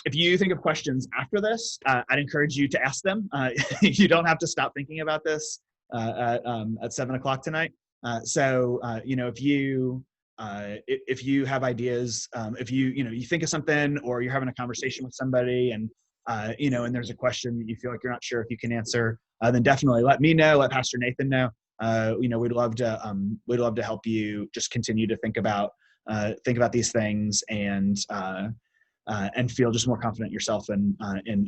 if you think of questions after this, I'd encourage you to ask them. You don't have to stop thinking about this at 7 o'clock tonight. If you have ideas, if you think of something, or you're having a conversation with somebody, and and there's a question that you feel like you're not sure if you can answer, then definitely let me know. Let Pastor Nathan know. We'd love to help you just continue to think about these things, and feel just more confident yourself in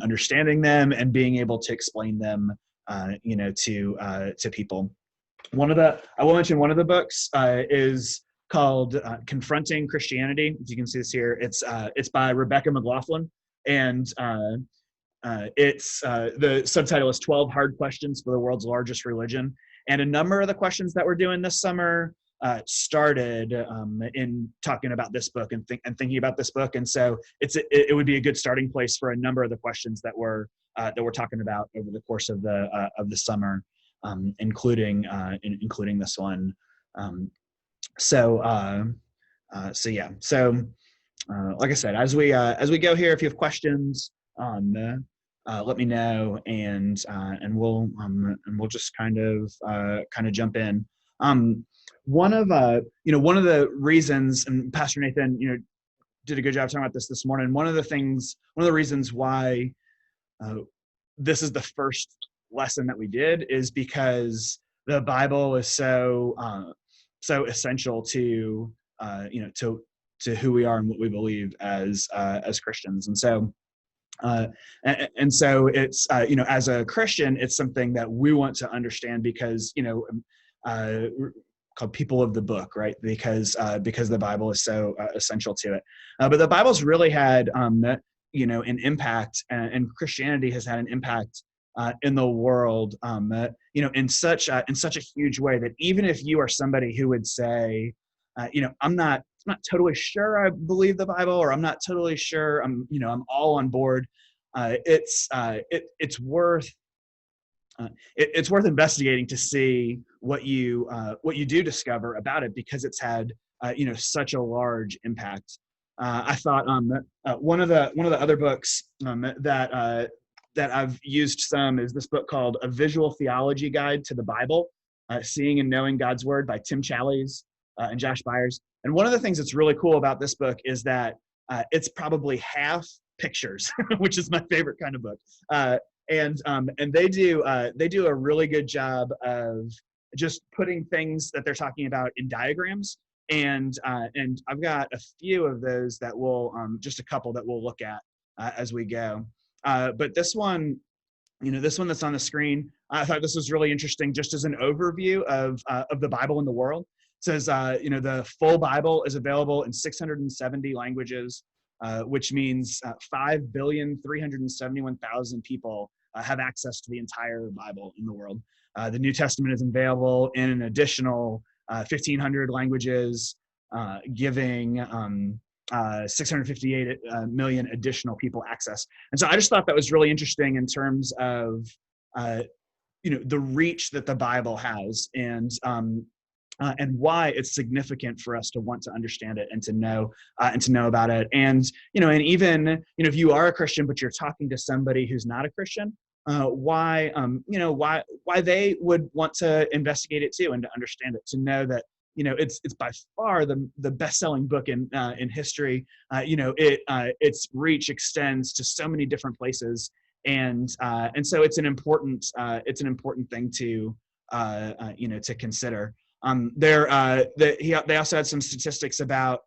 understanding them and being able to explain them, to people. I will mention one of the books is called Confronting Christianity. As you can see this here, it's by Rebecca McLaughlin, and the subtitle is 12 Hard Questions for the World's Largest Religion. And a number of the questions that we're doing this summer started in talking about this book and thinking about this book. And so it would be a good starting place for a number of the questions that we're talking about over the course of the summer, including this one. Like I said, as we go here, if you have questions, let me know, and we'll just kind of jump in. One of the reasons, and Pastor Nathan, did a good job talking about this morning. One of the reasons why this is the first lesson that we did is because the Bible is so essential to who we are and what we believe as Christians. And so it's as a Christian, it's something that we want to understand because called people of the book, right? Because the Bible is so essential to it. But the Bible's really had an impact, and Christianity has had an impact in the world, in such a huge way that even if you are somebody who would say, I'm not totally sure I believe the Bible, or I'm not totally sure I'm all on board, it's worth investigating to see what you do discover about it, because it's had such a large impact. I thought one of the other books that I've used some is this book called A Visual Theology Guide to the Bible, Seeing and Knowing God's Word by Tim Challies and Josh Byers. And one of the things that's really cool about this book is that it's probably half pictures, which is my favorite kind of book. And they do a really good job of just putting things that they're talking about in diagrams. And I've got a few of those that we'll just a couple that we'll look at as we go. But this one that's on the screen, I thought this was really interesting, just as an overview of the Bible in the world. It says, the full Bible is available in 670 languages, which means 5,371,000 people have access to the entire Bible in the world. The New Testament is available in an additional 1,500 languages, giving 658 million additional people access. And so I just thought that was really interesting in terms of the reach that the Bible has, and why it's significant for us to want to understand it and to know about it. And and even if you are a Christian but you're talking to somebody who's not a Christian, why they would want to investigate it too and to understand it, to know that it's by far the best-selling book in history. Its reach extends to so many different places, and so it's an important thing to consider. They also had some statistics about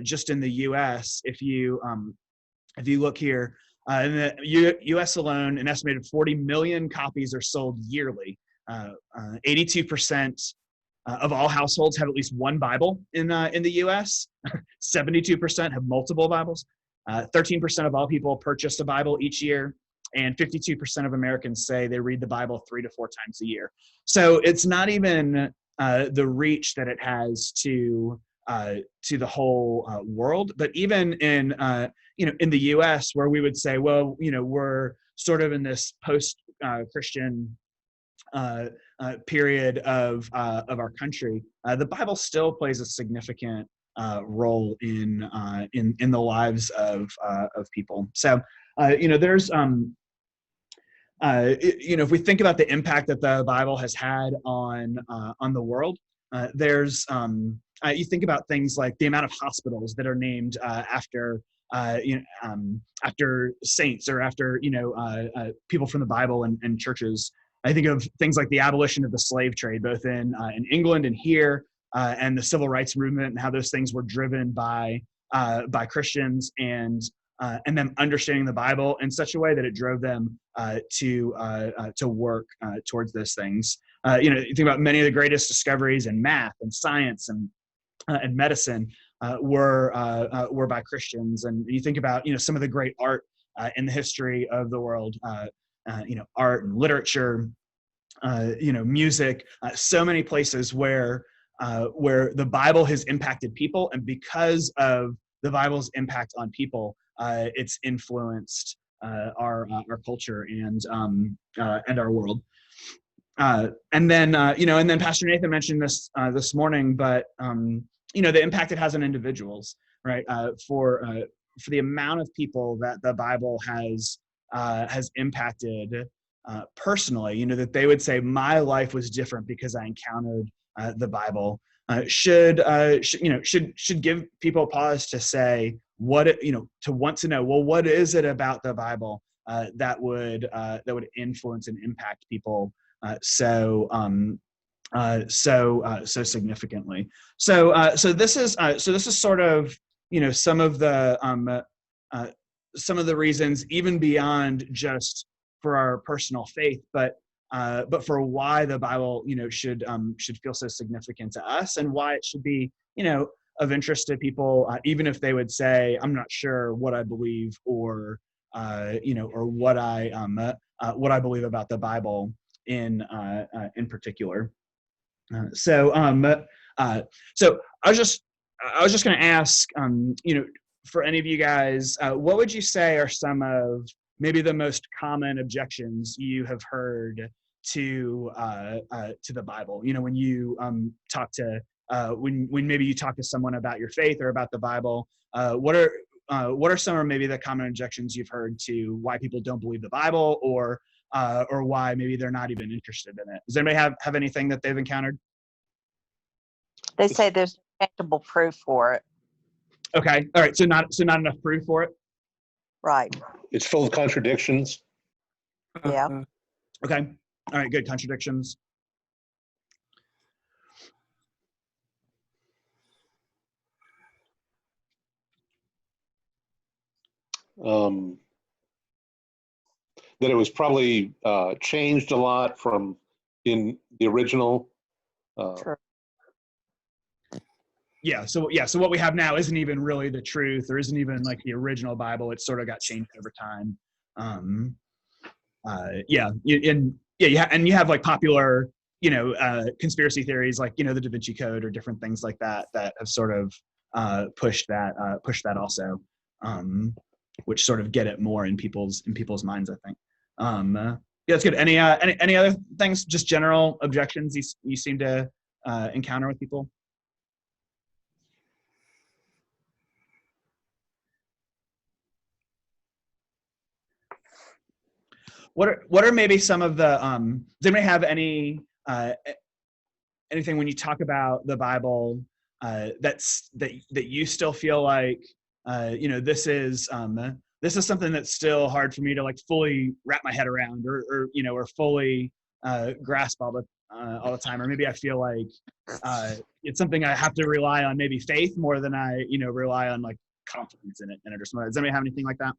just in the U.S. If you look here, in the U.S. alone, an estimated 40 million copies are sold yearly. 82% of all households have at least one Bible in the U.S. 72% have multiple Bibles. 13% of all people purchase a Bible each year, and 52% of Americans say they read the Bible 3 to 4 times a year. So it's not even the reach that it has to the whole world, but even in the U.S., where we would say, well, we're sort of in this post-Christian period of our country, the Bible still plays a significant role in the lives of people. So there's if we think about the impact that the Bible has had on the world, there's you think about things like the amount of hospitals that are named after after saints or after people from the Bible and churches. I think of things like the abolition of the slave trade, both in England and here, and the civil rights movement, and how those things were driven by Christians and them understanding the Bible in such a way that it drove them to work towards those things. You think about many of the greatest discoveries in math and science and medicine were by Christians, and you think about some of the great art in the history of the world, art and literature, music, so many places where the Bible has impacted people, and because of the Bible's impact on people, it's influenced our culture and our world. And then Pastor Nathan mentioned this this morning, but the impact it has on individuals, right? For the amount of people that the Bible has impacted personally, that they would say, my life was different because I encountered the Bible, should give people pause to say, to want to know, well, what is it about the Bible that would influence and impact people so significantly. So this is sort of some of the reasons, even beyond just for our personal faith, but for why the Bible should feel so significant to us, and why it should be of interest to people, even if they would say, I'm not sure what I believe, or what I believe about the Bible in particular. So I was just going to ask, for any of you guys, what would you say are some of maybe the most common objections you have heard to the Bible? When you talk to when maybe you talk to someone about your faith or about the Bible, what are some of maybe the common objections you've heard to why people don't believe the Bible, or why maybe they're not even interested in it? Does anybody have anything that they've encountered? They say there's tangible proof for it. Okay, all right. So not enough proof for it. Right. It's full of contradictions. Yeah. Okay. All right. Good. Contradictions. That it was probably changed a lot from in the original. Sure. Yeah. So what we have now isn't even really the truth, or isn't even like the original Bible. It sort of got changed over time. You have like popular, conspiracy theories, like, the Da Vinci Code or different things like that have sort of pushed that also, which sort of get it more in people's minds, I think. That's good. Any other things, just general objections you seem to encounter with people? What are maybe some of the does anybody have anything when you talk about the Bible that you still feel like this is something that's still hard for me to like fully wrap my head around, or fully grasp all the time, or maybe I feel like it's something I have to rely on, maybe faith more than I rely on like confidence in it or something. Does anybody have anything like that?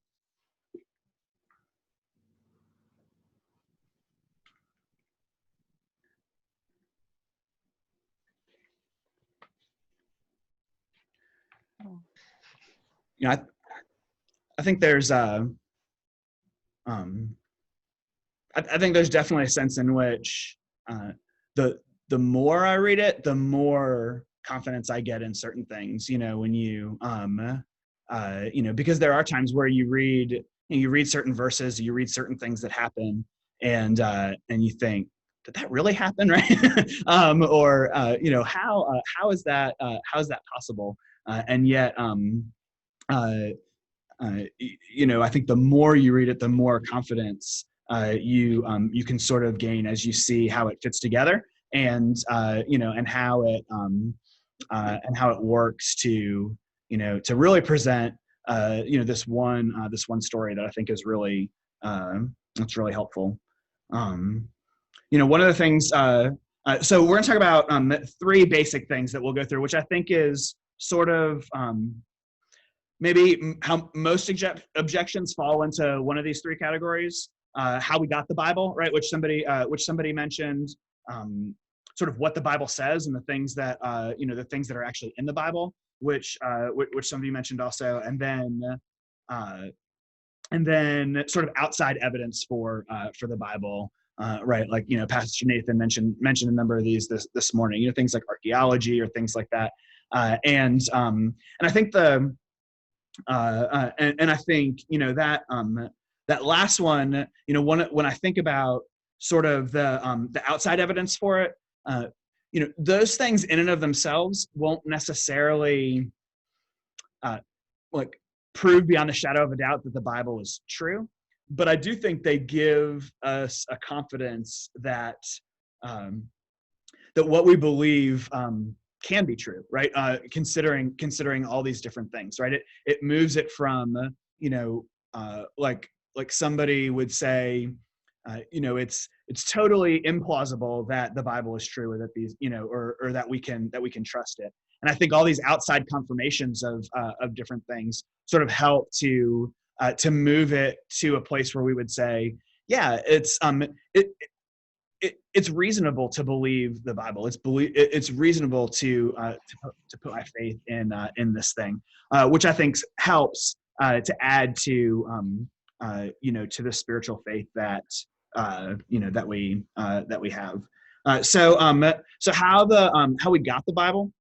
I think there's I think there's definitely a sense in which the more I read it, the more confidence I get in certain things. When you because there are times where you read certain verses, you read certain things that happen, and you think, did that really happen, right? Or how is that possible? and yet I think the more you read it, the more confidence you can sort of gain as you see how it fits together, and and how it works to to really present this one story that I think is really it's really helpful. One of the things. So we're going to talk about 3 basic things that we'll go through, which I think is sort of maybe how most objections fall into one of these 3 categories. How we got the Bible, right? Which somebody mentioned. Sort of what the Bible says and the things that the things that are actually in the Bible, which some of you mentioned also, and then sort of outside evidence for the Bible. Right, like Pastor Nathan mentioned a number of these this morning. Things like archaeology or things like that, and I think and I think that last one, when I think about sort of the outside evidence for it, those things in and of themselves won't necessarily like prove beyond a shadow of a doubt that the Bible is true. But I do think they give us a confidence that that what we believe can be true, right? Considering all these different things, right? It moves it from like somebody would say, it's totally implausible that the Bible is true, or that these or that we can trust it. And I think all these outside confirmations of different things sort of help to move it to a place where we would say, yeah, it's reasonable to believe the Bible. It's reasonable to put my faith in this thing, which I think helps to add to to the spiritual faith that that we have. So how we got the Bible,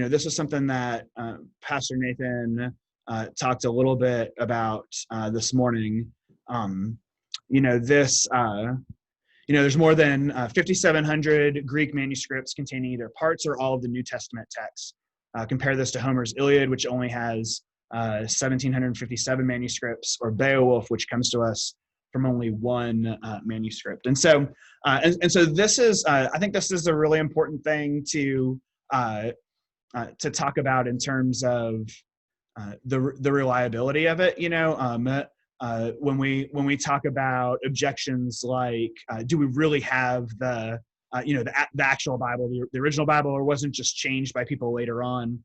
this is something that Pastor Nathan talked a little bit about this morning. There's more than 5,700 Greek manuscripts containing either parts or all of the New Testament texts. Compare this to Homer's Iliad, which only has 1,757 manuscripts, or Beowulf, which comes to us from only one manuscript. And so this is, I think this is a really important thing to talk about in terms of the reliability of it. When we talk about objections like, do we really have the actual Bible, the original Bible, or wasn't just changed by people later on?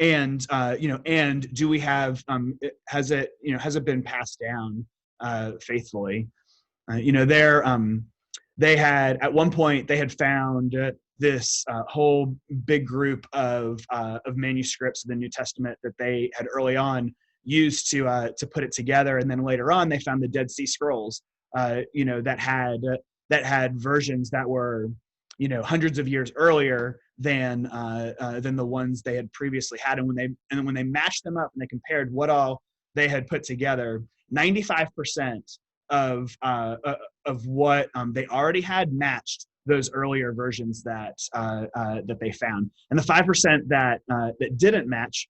And do we have has it been passed down faithfully? They had at one point they had found this whole big group of manuscripts of the New Testament that they had early on used to put it together, and then later on they found the Dead Sea Scrolls, that had versions that were hundreds of years earlier than the ones they had previously had. And when they matched them up and they compared what all they had put together, 95% of what they already had matched those earlier versions that they found. And the 5% that didn't match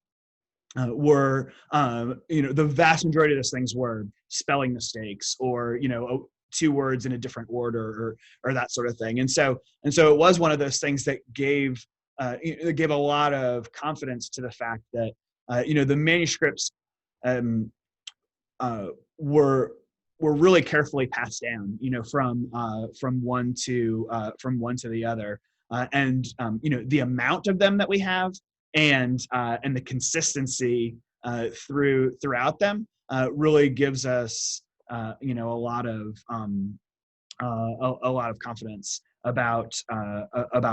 were the vast majority of those things were spelling mistakes, or 2 words in a different order, or that sort of thing. And so it was one of those things that gave a lot of confidence to the fact that the manuscripts were really carefully passed down, from one to the other, and the amount of them that we have, and the consistency throughout them really gives us a lot of confidence about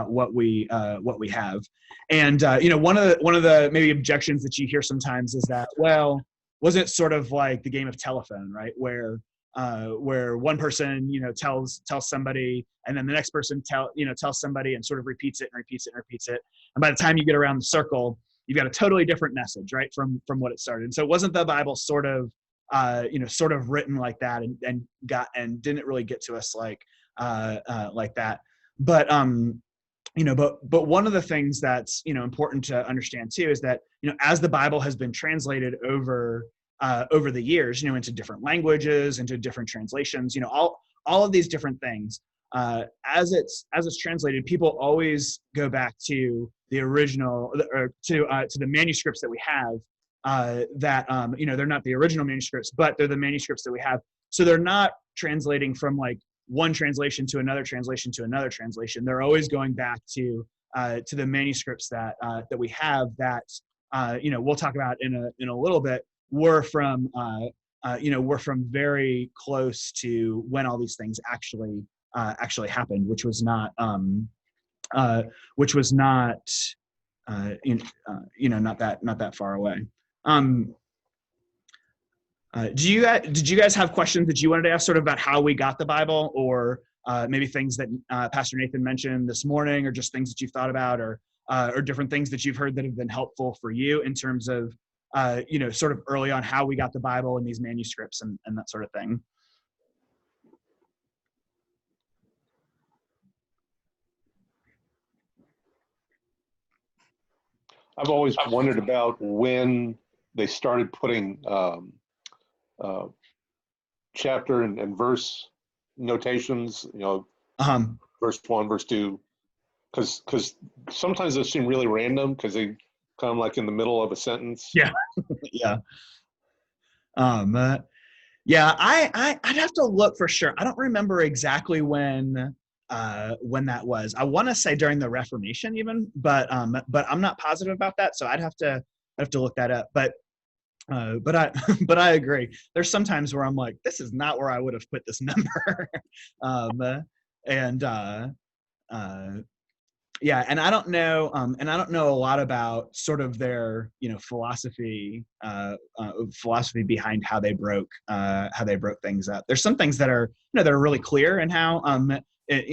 what we have. And one of the maybe objections that you hear sometimes is that, well, wasn't it sort of like the game of telephone, right? Where one person tells somebody, and then the next person tells somebody, and sort of repeats it and repeats it and repeats it, and by the time you get around the circle, you've got a totally different message, right, from what it started. And so wasn't the Bible sort of written like that, and didn't really get to us like that? But but one of the things that's, important to understand too is that, as the Bible has been translated over the years, into different languages, into different translations, all of these different things, as it's translated, people always go back to the original, or to the manuscripts that we have, that they're not the original manuscripts, but they're the manuscripts that we have. So they're not translating from like one translation to another translation to another translation. They're always going back to the manuscripts that we have that we'll talk about in a little bit. Were from very close to when all these things actually happened, which was not not that far away. Did you guys have questions that you wanted to ask sort of about how we got the Bible, or maybe things that Pastor Nathan mentioned this morning, or just things that you've thought about, or different things that you've heard that have been helpful for you in terms of sort of early on how we got the Bible and these manuscripts and that sort of thing? I've always wondered about when they started putting chapter and verse notations, verse 1, verse 2, because sometimes they seem really random because they come like in the middle of a sentence. Yeah. Yeah. I'd have to look for sure. I don't remember exactly when that was. I want to say during the Reformation even, but I'm not positive about that. So I'd have to look that up. But I agree. There's sometimes where I'm like, this is not where I would have put this number. And I don't know a lot about sort of their philosophy behind how they broke things up. There's some things that are that are really clear in how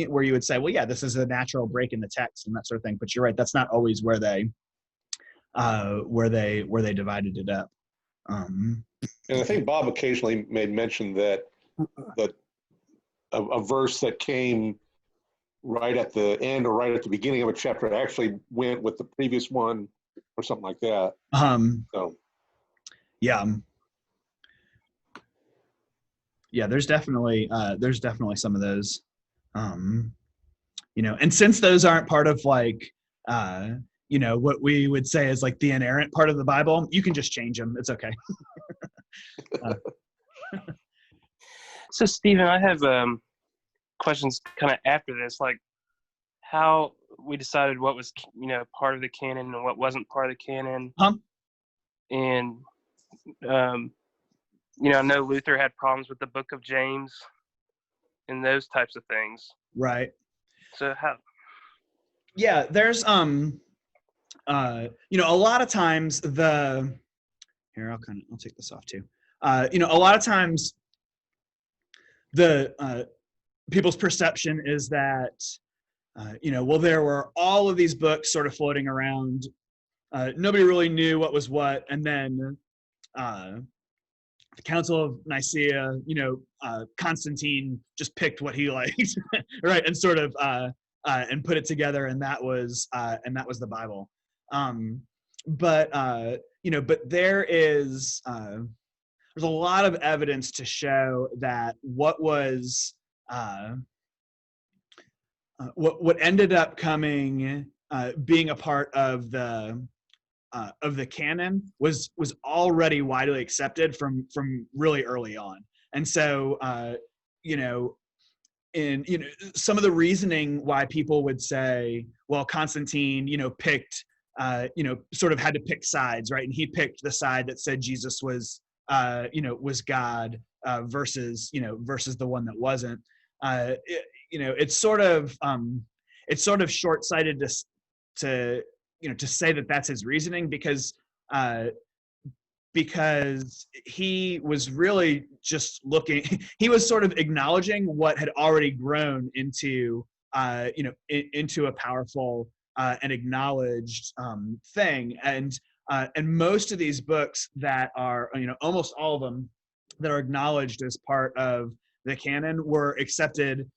where you would say, well, yeah, this is a natural break in the text and that sort of thing. But you're right, that's not always where they divided it up. And I think Bob occasionally made mention that a verse that came right at the end or right at the beginning of a chapter actually went with the previous one or something like that. There's definitely some of those, and since those aren't part of like what we would say is like the inerrant part of the Bible, you can just change them. It's okay. So Stephen, I have questions kind of after this, like how we decided what was part of the canon and what wasn't part of the canon. And I know Luther had problems with the Book of James and those types of things. Right. So how? Yeah, there's a lot of times I'll take this off too. A lot of times the people's perception is that there were all of these books sort of floating around. Nobody really knew what was what, and then the Council of Nicaea, Constantine just picked what he liked, right, and sort of and put it together, and that was the Bible. But there's a lot of evidence to show that what ended up being a part of the canon was already widely accepted from really early on. And so some of the reasoning why people would say, well, Constantine picked sort of had to pick sides, right? And he picked the side that said Jesus was God versus the one that wasn't. It's sort of short-sighted to say that that's his reasoning, because he was really just he was sort of acknowledging what had already grown into a powerful and acknowledged thing. And most of these books that are, almost all of them that are acknowledged as part of the canon were accepted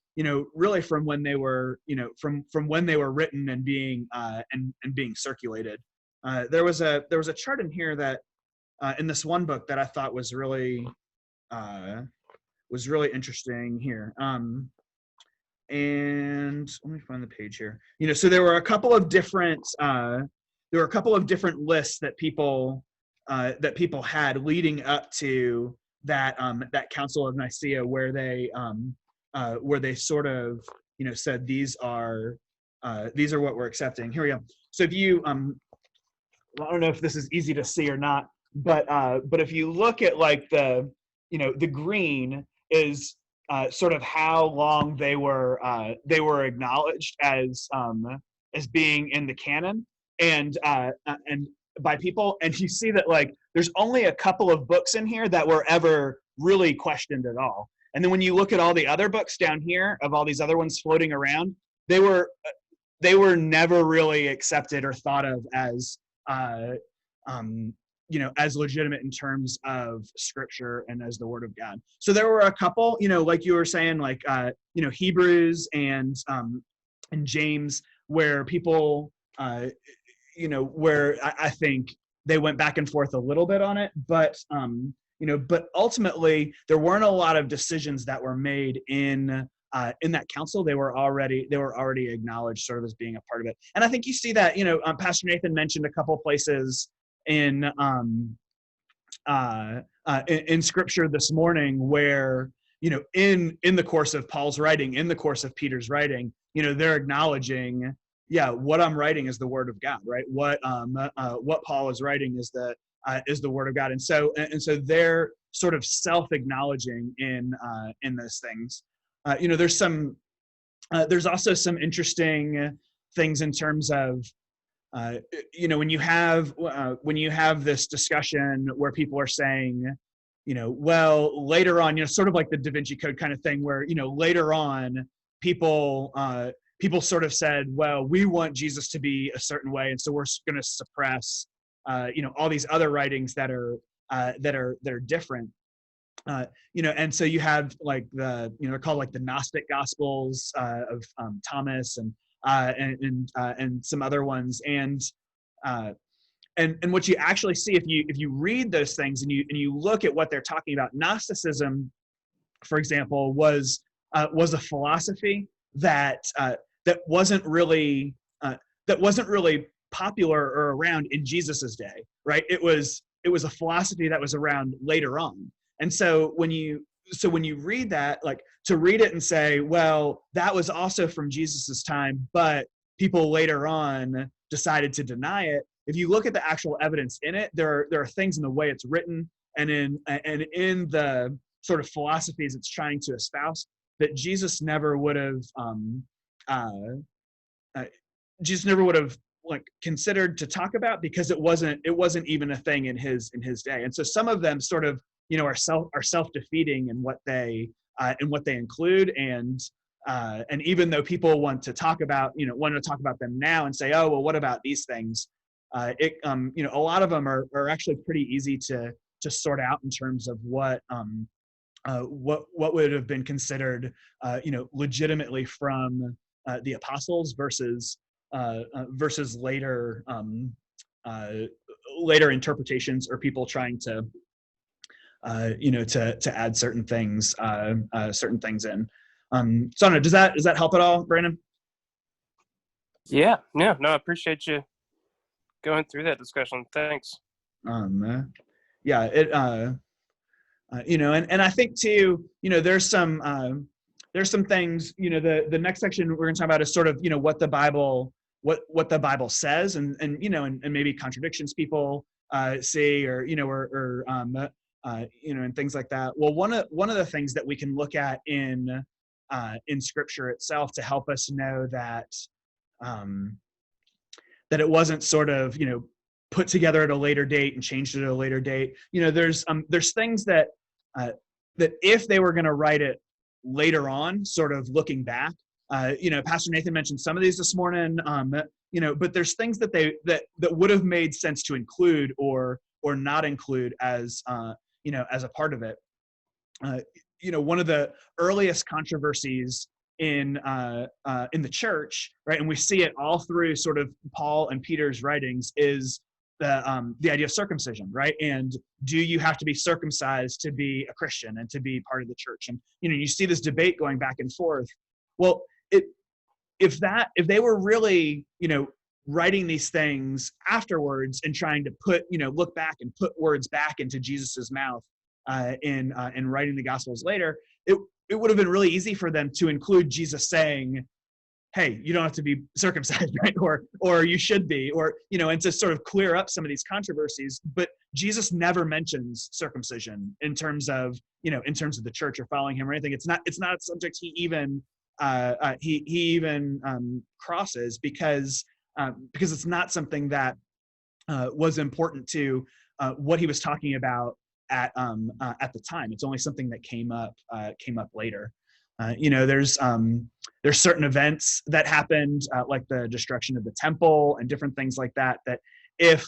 really from when they were, from when they were written and being and being circulated. There was a chart in here that in this one book that I thought was really interesting here. And let me find the page here. So there were a couple of different lists that people had leading up to that that Council of Nicaea, where they sort of said these are what we're accepting. Here we go. So if you I don't know if this is easy to see or not, but if you look at like the green is sort of how long they were acknowledged as being in the canon and by people, and you see that like there's only a couple of books in here that were ever really questioned at all. And then when you look at all the other books down here of all these other ones floating around, they were never really accepted or thought of as as legitimate in terms of scripture and as the word of God. So there were a couple, like you were saying, like Hebrews and James, where people where I think they went back and forth a little bit on it, but but ultimately there weren't a lot of decisions that were made in that council. They were already acknowledged sort of as being a part of it. And I think you see that, Pastor Nathan mentioned a couple places in scripture this morning where, in the course of Paul's writing, in the course of Peter's writing, they're acknowledging, what I'm writing is the word of God, right? What Paul is writing is the word of God. And so they're sort of self-acknowledging in those things. There's also some interesting things in terms of, when you have this discussion where people are saying, well, later on, sort of like the Da Vinci Code kind of thing, where later on people sort of said, well, we want Jesus to be a certain way, and so we're going to suppress all these other writings that are different. And so you have like they're called like the Gnostic Gospels of Thomas and some other ones, and what you actually see if you read those things and you look at what they're talking about, Gnosticism, for example, was a philosophy that wasn't really popular or around in Jesus's day, right? It was a philosophy that was around later on. And so when you read that, like to read it and say, well, that was also from Jesus's time, but people later on decided to deny it. If you look at the actual evidence in it, there are things in the way it's written and in the sort of philosophies it's trying to espouse that Jesus never would have like considered to talk about, because it wasn't even a thing in his day. And so some of them sort of are self-defeating in what they include, and even though people want to talk about them now and say, oh well, what about these things, a lot of them are actually pretty easy to sort out in terms of what would have been considered legitimately from the apostles versus later interpretations or people trying to to add certain things in. So I don't know, does that help at all, Brandon? Yeah, no, I appreciate you going through that discussion. Thanks. Yeah, it and I think too, there's some things, the next section we're going to talk about is sort of, what the Bible says, and maybe contradictions people see, or and things like that. Well, one of the things that we can look at in Scripture itself to help us know that it wasn't sort of put together at a later date and changed at a later date. There's things that if they were going to write it later on, sort of looking back, Pastor Nathan mentioned some of these this morning, but there's things that would have made sense to include or not include as as a part of it. One of the earliest controversies in the church, right? And we see it all through sort of Paul and Peter's writings is the idea of circumcision, right? And do you have to be circumcised to be a Christian and to be part of the church? And you see this debate going back and forth. Well, if they were really writing these things afterwards and trying to put look back and put words back into Jesus's mouth in writing the Gospels later, it would have been really easy for them to include Jesus saying, hey, you don't have to be circumcised, right? Or you should be, and to sort of clear up some of these controversies. But Jesus never mentions circumcision in terms of the church or following him or anything. It's not a subject he even crosses because it's not something that was important to what he was talking about at the time. It's only something that came up later. There's certain events that happened, like the destruction of the temple and different things like that. That if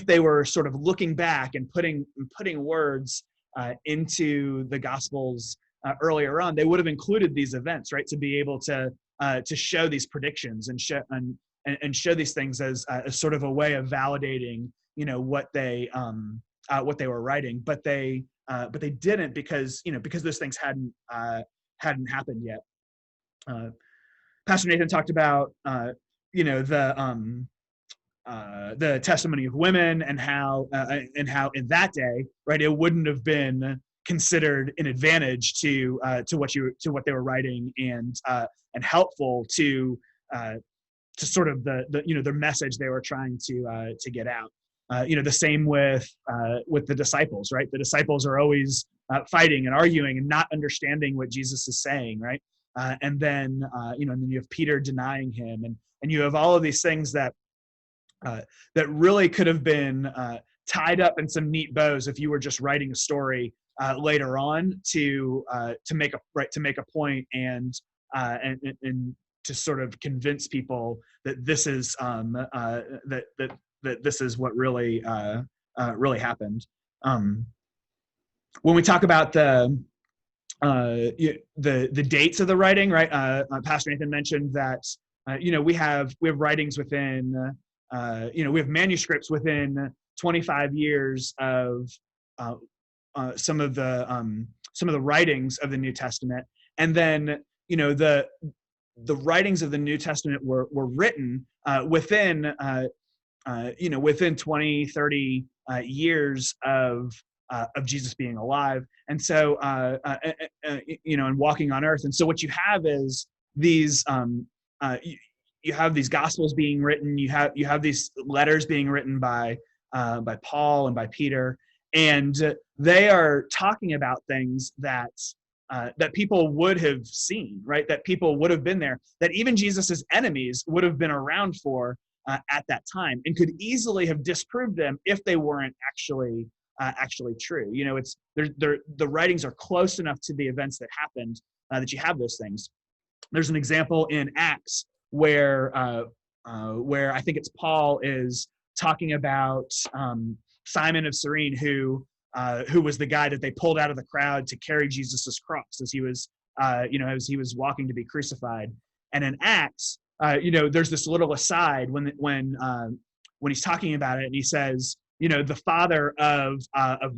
they were sort of looking back and putting words into the Gospels earlier on, they would have included these events, right, to be able to show these predictions and show these things as sort of a way of validating what they were writing. But they didn't because those things hadn't happened yet. Pastor Nathan talked about the testimony of women and how in that day, right, it wouldn't have been considered an advantage to what they were writing and helpful to sort of the message they were trying to get out. The same with the disciples, right? The disciples are always fighting and arguing and not understanding what Jesus is saying, right? And then you have Peter denying him, and you have all of these things that really could have been tied up in some neat bows if you were just writing a story later on to make a point and to sort of convince people that this is that this is what really happened. When we talk about the dates of the writing, right? Pastor Nathan mentioned that we have writings within we have manuscripts within 25 years of some of the writings of the New Testament, and then the writings of the New Testament were written within 20, 30 years of Jesus being alive, and so and walking on earth. And so what you have is these you have these Gospels being written, you have these letters being written by Paul and by Peter, and they are talking about things that people would have seen, right? That people would have been there, that even Jesus's enemies would have been around for at that time, and could easily have disproved them if they weren't actually true. The writings are close enough to the events that happened that you have those things. There's an example in Acts where I think it's Paul is talking about Simon of Cyrene, who was the guy that they pulled out of the crowd to carry Jesus's cross as he was walking to be crucified. And in Acts, there's this little aside when he's talking about it, and he says, the father of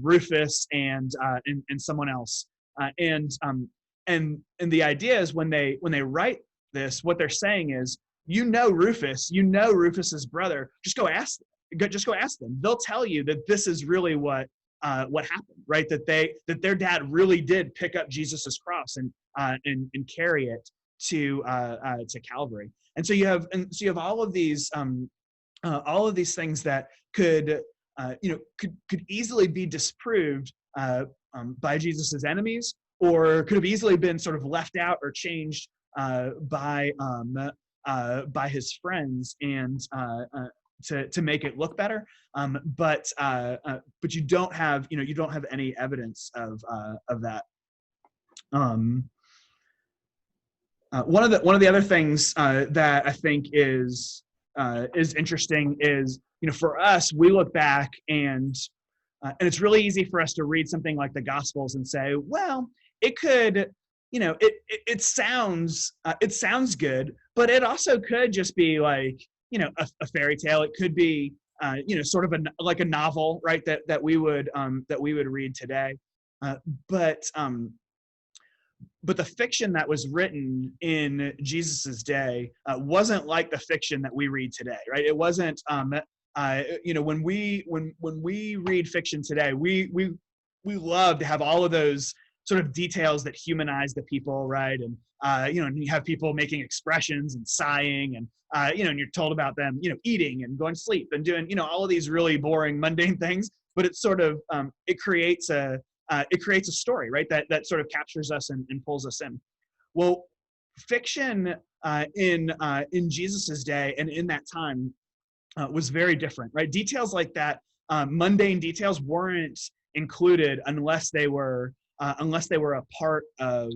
Rufus and someone else, and the idea is when they write this, what they're saying is, Rufus's brother, just go ask them. They'll tell you that this is really what happened, right? That their dad really did pick up Jesus's cross and carry it to Calvary. And so you have all of these things that could easily be disproved by Jesus's enemies, or could have easily been sort of left out or changed by his friends and to make it look better. But you don't have any evidence of that. One of the other things that I think is interesting is, for us, we look back and it's really easy for us to read something like the Gospels and say, well, it could it sounds good, but it also could just be like, a fairy tale. It could be, sort of like a novel, right? That we would read today. But the fiction that was written in Jesus's day wasn't like the fiction that we read today, right? It wasn't, when we read fiction today, we love to have all of those sort of details that humanize the people, right? And and you have people making expressions and sighing, and and you're told about them, eating and going to sleep and doing, all of these really boring, mundane things. But it's sort of it creates a story, right? That sort of captures us and pulls us in. Well, fiction in Jesus's day and in that time was very different, right? Details like that, mundane details, weren't included unless they were a part of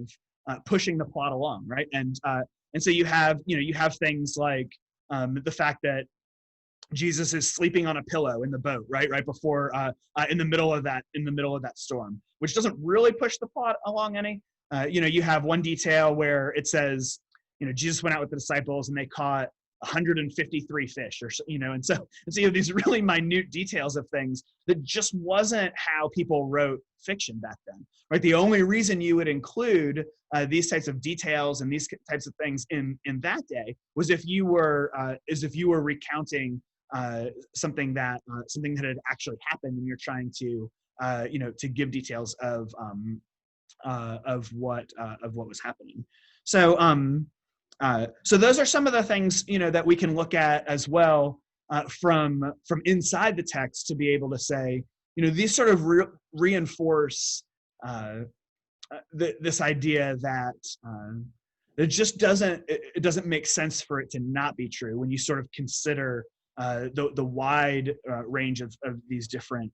pushing the plot along, right? And so you have things like the fact that Jesus is sleeping on a pillow in the boat, right before, in the middle of that storm, which doesn't really push the plot along any. You have one detail where it says, Jesus went out with the disciples and they caught 153 fish, or and so you have these really minute details of things that just wasn't how people wrote fiction back then, right? The only reason you would include these types of details and these types of things in that day was if you were recounting something that had actually happened, and you're trying to to give details of what was happening. So those are some of the things that we can look at as well from inside the text, to be able to say, these sort of reinforce this idea that it just doesn't make sense for it to not be true when you sort of consider the wide range of these different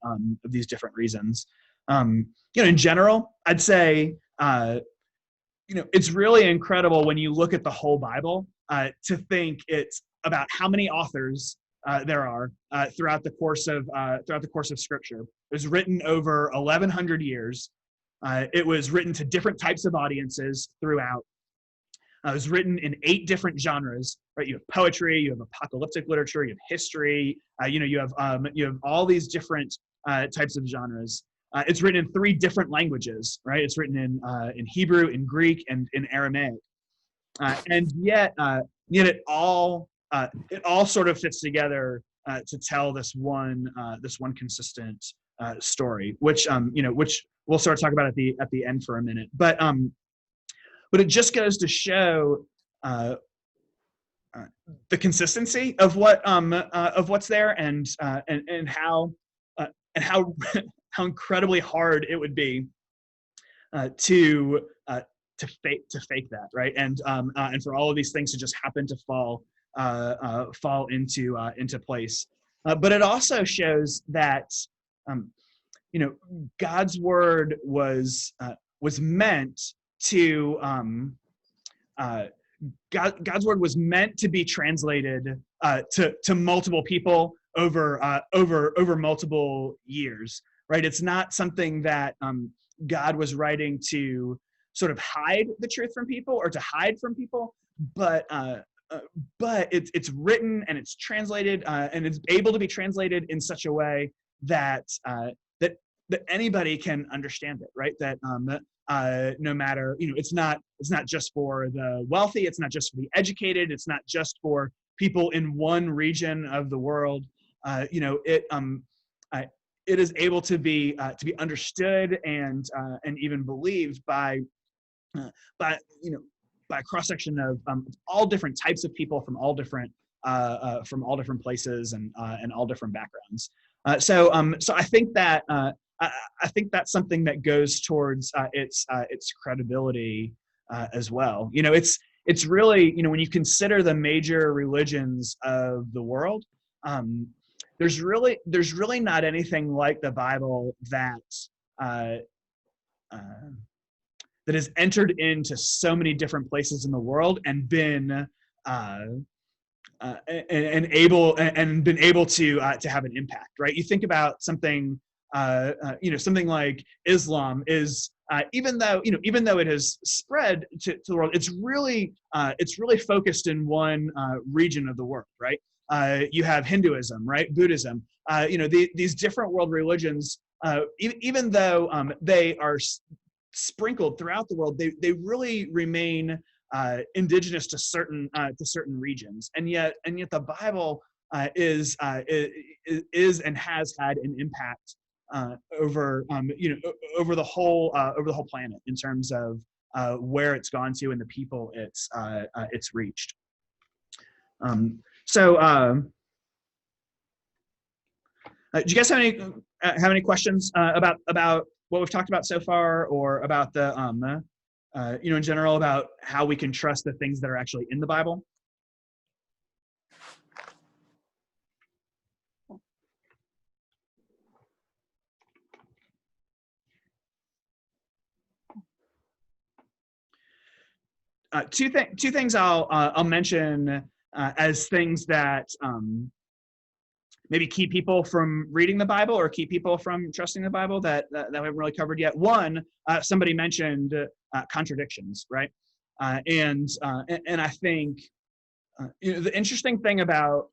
reasons. In general, I'd say it's really incredible when you look at the whole Bible to think it's about how many authors there are throughout the course of Scripture. It was written over 1,100 years. It was written to different types of audiences throughout. It was written in 8 different genres, right? You have poetry, you have apocalyptic literature, you have history, you have all these different types of genres. It's written in 3 different languages, right? It's written in Hebrew, in Greek, and in Aramaic, and yet it all sort of fits together to tell this one consistent story, which we'll sort of talk about at the end for a minute, but it just goes to show the consistency of what's there, and how incredibly hard it would be to fake that, right? And for all of these things to just happen to fall into place. But it also shows that God's word was meant to God's word was meant to be translated to multiple people over multiple years, right? It's not something that God was writing to sort of hide the truth from people or to hide from people, but it's written and it's translated and it's able to be translated in such a way that that anybody can understand it, right? That no matter, it's not just for the wealthy, it's not just for the educated, it's not just for people in one region of the world. It is able to be understood and even believed by a cross section of all different types of people from all different places and all different backgrounds. So I think that I think that's something that goes towards its credibility as well. It's really, when you consider the major religions of the world, there's really not anything like the Bible that has entered into so many different places in the world and been able to have an impact, right? You think about something something like Islam is, even though it has spread to the world, it's really focused in one region of the world, right? You have Hinduism, right? Buddhism, these different world religions, even though they are sprinkled throughout the world, they really remain indigenous to certain regions, and yet the Bible is and has had an impact over the whole planet in terms of where it's gone to and the people it's reached. Do you guys have any questions about what we've talked about so far, or about the in general, about how we can trust the things that are actually in the Bible? Two things I'll mention as things that maybe keep people from reading the Bible or keep people from trusting the Bible that we haven't really covered yet. One, somebody mentioned contradictions, right? And I think the interesting thing about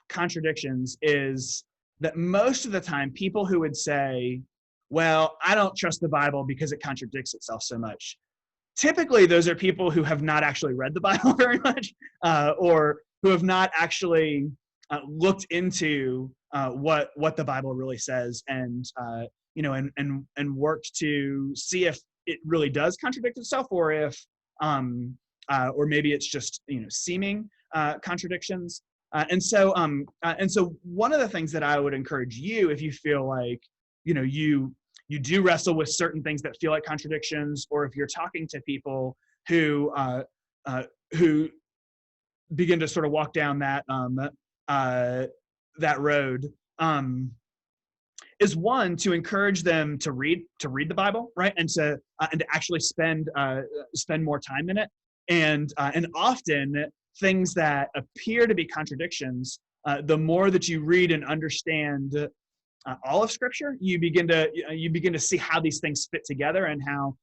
contradictions is that most of the time people who would say, well, I don't trust the Bible because it contradicts itself so much, typically those are people who have not actually read the Bible very much, or who have not actually looked into what the Bible really says, and worked to see if it really does contradict itself, or if or maybe it's just seeming contradictions. And so one of the things that I would encourage you, if you feel like you do wrestle with certain things that feel like contradictions, or if you're talking to people who begin to sort of walk down that road, is one, to encourage them to read the Bible, right, and to actually spend more time in it, and often things that appear to be contradictions, the more that you read and understand all of Scripture, you begin to see how these things fit together, and how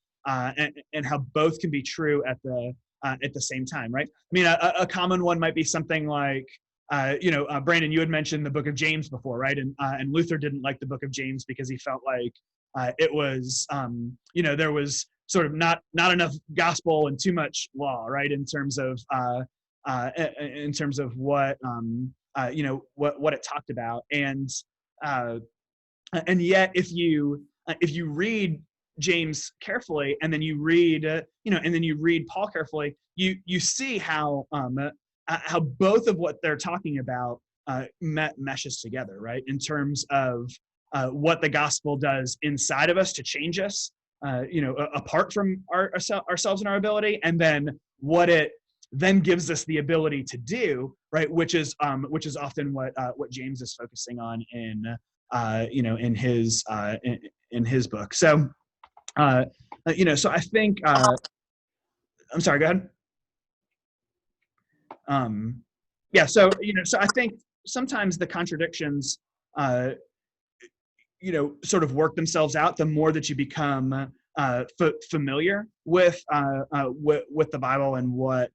both can be true at the same time, right? I mean, a common one might be something like, Brandon, you had mentioned the book of James before, right? And Luther didn't like the book of James because he felt like it was, there was sort of not enough gospel and too much law, right? In terms of what what it talked about, and yet if you read James carefully, and then you read Paul carefully, you see how both of what they're talking about meshes together, right? In terms of what the gospel does inside of us to change us, apart from ourselves and our ability, and then what it then gives us the ability to do, right? Which is often what James is focusing on in his book. So, so I think, I'm sorry, go ahead. So I think sometimes the contradictions, sort of work themselves out the more that you become familiar with the Bible and what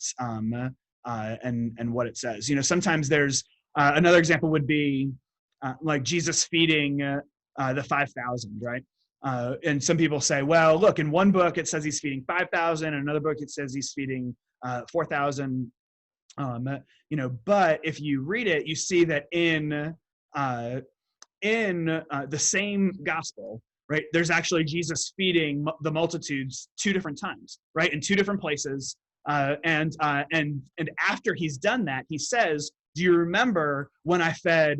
what it says. Sometimes there's another example would be like Jesus feeding the 5,000, right? And some people say, well, look, in one book it says he's feeding 5,000, in another book it says he's feeding 4,000. But if you read it, you see that in the same gospel, right, there's actually Jesus feeding the multitudes two different times, right, in two different places, and after he's done that, he says, do you remember when I fed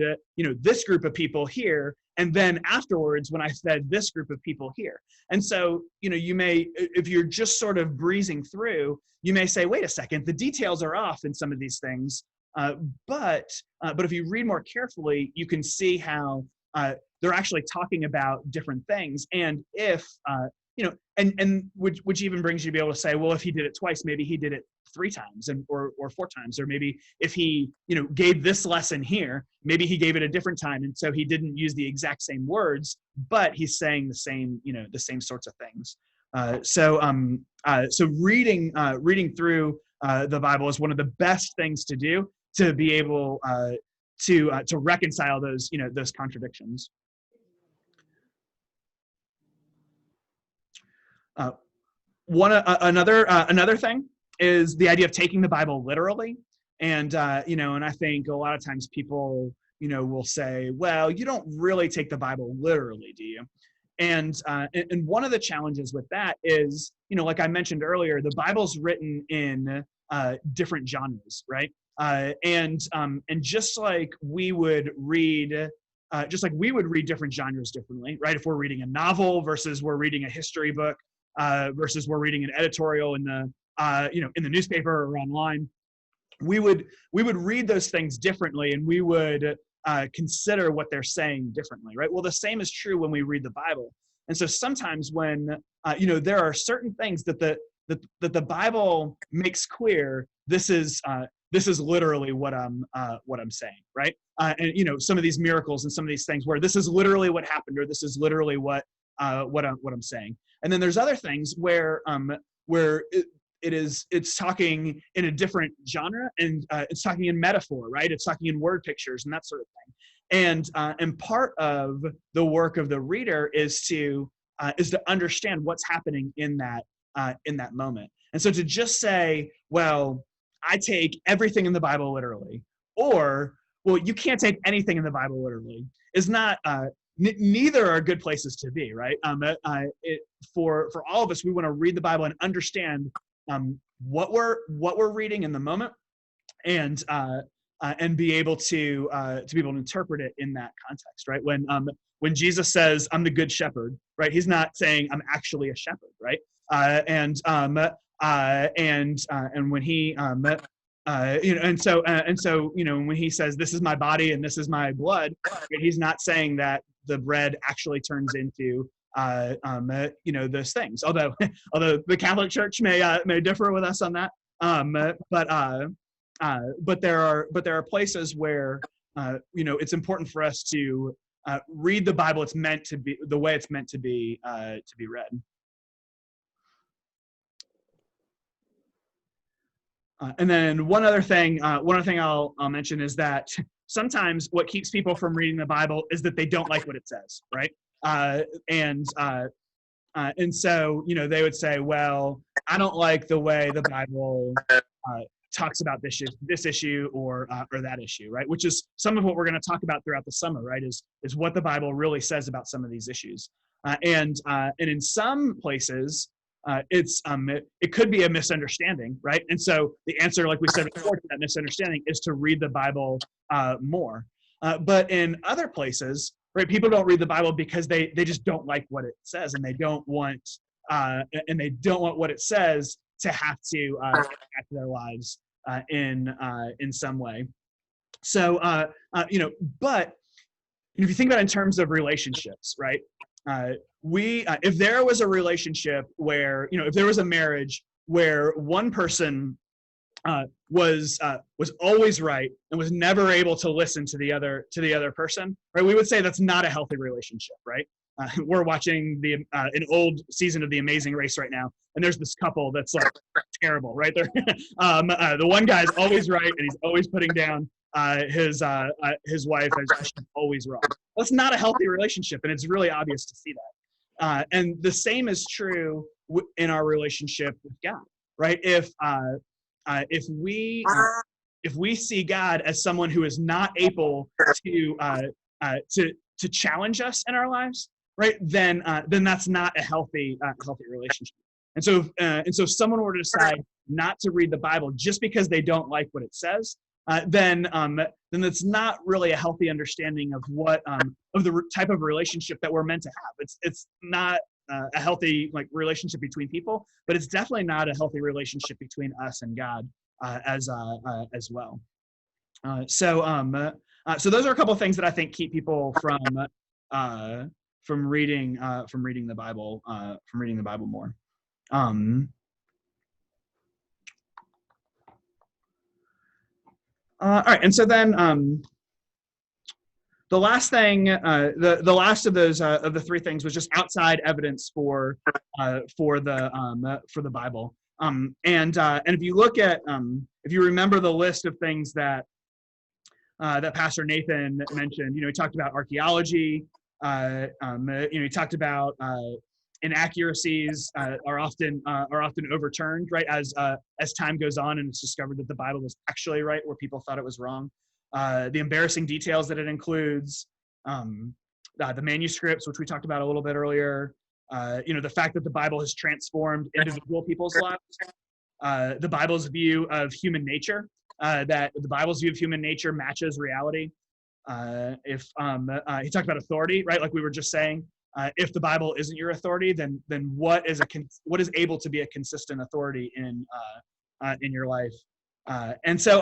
this group of people here, and then afterwards when I fed this group of people here? And so you may, if you're just sort of breezing through, you may say, wait a second, the details are off in some of these things, but if you read more carefully, you can see how they're actually talking about different things. And if and which even brings you to be able to say, well, if he did it twice, maybe he did it 3 times or 4 times, or maybe if he gave this lesson here, maybe he gave it a different time, and so he didn't use the exact same words, but he's saying the same sorts of things. So reading through the Bible is one of the best things to do to be able to reconcile those contradictions. Another thing is the idea of taking the Bible literally, and and I think a lot of times people will say, well, you don't really take the Bible literally, do you? And one of the challenges with that is, like I mentioned earlier, the Bible's written in different genres, right? And just like we would read different genres differently, right? If we're reading a novel versus we're reading a history book, versus we're reading an editorial in the in the newspaper or online, we would read those things differently, and we would consider what they're saying differently, right? Well, the same is true when we read the Bible. And so sometimes when there are certain things that the Bible makes clear, this is literally what I'm saying, right? And some of these miracles and some of these things where this is literally what happened, or this is literally what I'm saying. And then there's other things where it's talking in a different genre, and it's talking in metaphor, right? It's talking in word pictures and that sort of thing. And part of the work of the reader is to understand what's happening in that moment. And so to just say, well, I take everything in the Bible literally, or, well, you can't take anything in the Bible literally, is not. Neither are good places to be, right? For all of us, we want to read the Bible and understand what we're reading in the moment, and be able to interpret it in that context, right? When Jesus says, "I'm the good shepherd," right? He's not saying I'm actually a shepherd, right? And when he when he says, "This is my body and this is my blood," he's not saying that the bread actually turns into those things. Although the Catholic Church may differ with us on that, but there are places where it's important for us to read the Bible. It's meant to be the way it's meant to be read. And then one other thing I'll mention is that sometimes what keeps people from reading the Bible is that they don't like what it says, right? And so they would say, well, I don't like the way the Bible talks about this issue or that issue, right? Which is some of what we're going to talk about throughout the summer, right? Is what the Bible really says about some of these issues, and in some places. It could be a misunderstanding, right? And so the answer, like we said before, to that misunderstanding is to read the Bible more. But in other places, right, people don't read the Bible because they just don't like what it says, and they don't want what it says to have to impact their lives in some way. So but if you think about it in terms of relationships, right? If there was a relationship where, if there was a marriage where one person was always right and was never able to listen to the other person, right? We would say that's not a healthy relationship, right? We're watching an old season of The Amazing Race right now, and there's this couple that's like terrible, right? There, the one guy's always right, and he's always putting down his wife as she's always wrong. That's not a healthy relationship, and it's really obvious to see that. And the same is true in our relationship with God, right? If we see God as someone who is not able to challenge us in our lives, right? Then that's not a healthy relationship. And so if someone were to decide not to read the Bible just because they don't like what it says, then it's not really a healthy understanding of what of the type of relationship that we're meant to have. It's not a healthy relationship between people, but it's definitely not a healthy relationship between us and God as well. So those are a couple of things that I think keep people from reading the Bible more. All right, and so then the last thing, the last of those of the three things was just outside evidence for the Bible. And if you look at if you remember the list of things that Pastor Nathan mentioned, he talked about archaeology. He talked about inaccuracies are often overturned, right, as time goes on and it's discovered that the Bible was actually right where people thought it was wrong. The embarrassing details that it includes, the manuscripts, which we talked about a little bit earlier, the fact that the Bible has transformed individual people's lives, the Bible's view of human nature, that the Bible's view of human nature matches reality. He talked about authority, right? Like we were just saying, if the Bible isn't your authority, then what is able to be a consistent authority in your life? And so